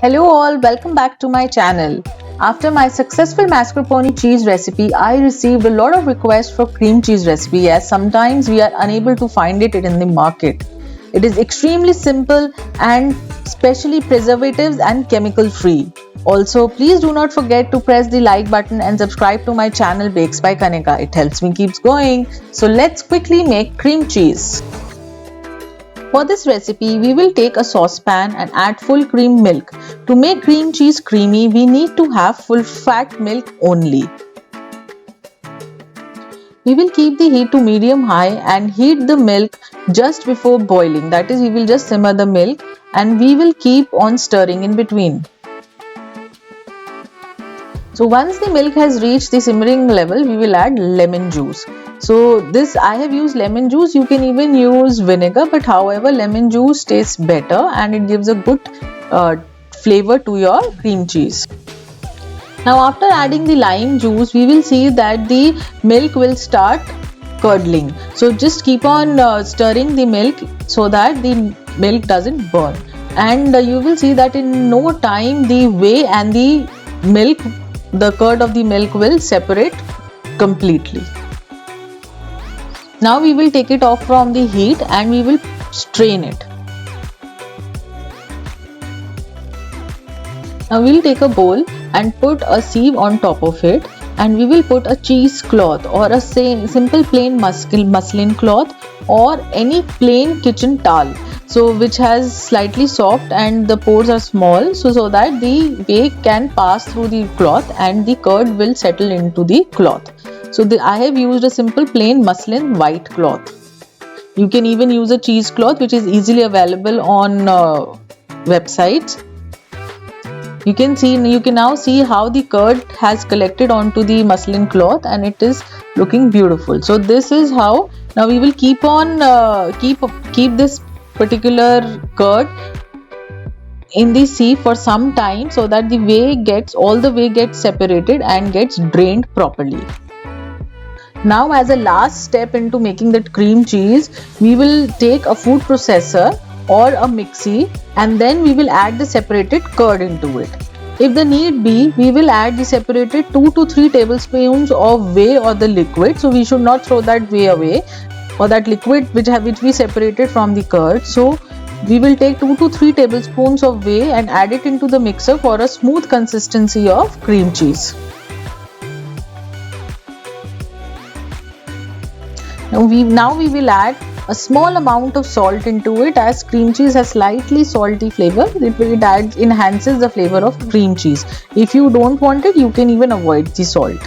Hello all, welcome back to my channel. After my successful mascarpone cheese recipe, I received a lot of requests for cream cheese recipe as sometimes we are unable to find it in the market. It is extremely simple and specially preservatives and chemical free. Also, please do not forget to press the like button and subscribe to my channel Bakes by Kanika. It helps me keep going. So let's quickly make cream cheese. For this recipe, we will take a saucepan and add full cream milk. To make cream cheese creamy, we need to have full fat milk only. We will keep the heat to medium high and heat the milk just before boiling. That is, we will just simmer the milk and we will keep on stirring in between. So once the milk has reached the simmering level, we will add lemon juice. So this I have used lemon juice. You can even use vinegar, but however lemon juice tastes better and it gives a good flavor to your cream cheese. Now after adding the lime juice, we will see that the milk will start curdling. So just keep on stirring the milk so that the milk doesn't burn. And you will see that in no time the whey and the milk, the curd of the milk will separate completely. Now we will take it off from the heat and we will strain it. Now we will take a bowl and put a sieve on top of it, and we will put a cheesecloth or a simple plain muslin cloth or any plain kitchen towel, so which has slightly soft and the pores are small, so that the whey can pass through the cloth and the curd will settle into the cloth. So I have used a simple plain muslin white cloth. You can even use a cheesecloth which is easily available on websites. You can now see how the curd has collected onto the muslin cloth and it is looking beautiful. So this is how now we will keep on keep this particular curd in the sieve for some time so that all the whey gets separated and gets drained properly. Now as a last step into making that cream cheese, we will take a food processor or a mixie and then we will add the separated curd into it. If the need be, we will add the separated 2 to 3 tablespoons of whey or the liquid. So we should not throw that whey away or that liquid which we separated from the curd. So we will take 2 to 3 tablespoons of whey and add it into the mixer for a smooth consistency of cream cheese. Now we will add a small amount of salt into it, as cream cheese has slightly salty flavor. It enhances the flavor of cream cheese. If you don't want it, you can even avoid the salt.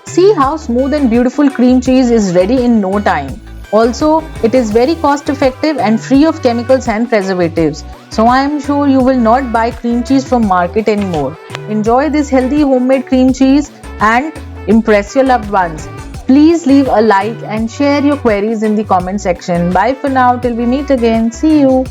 See how smooth and beautiful cream cheese is ready in no time. Also, it is very cost effective and free of chemicals and preservatives. So I am sure you will not buy cream cheese from market anymore. Enjoy this healthy homemade cream cheese and impress your loved ones. Please leave a like and share your queries in the comment section. Bye for now till we meet again. See you.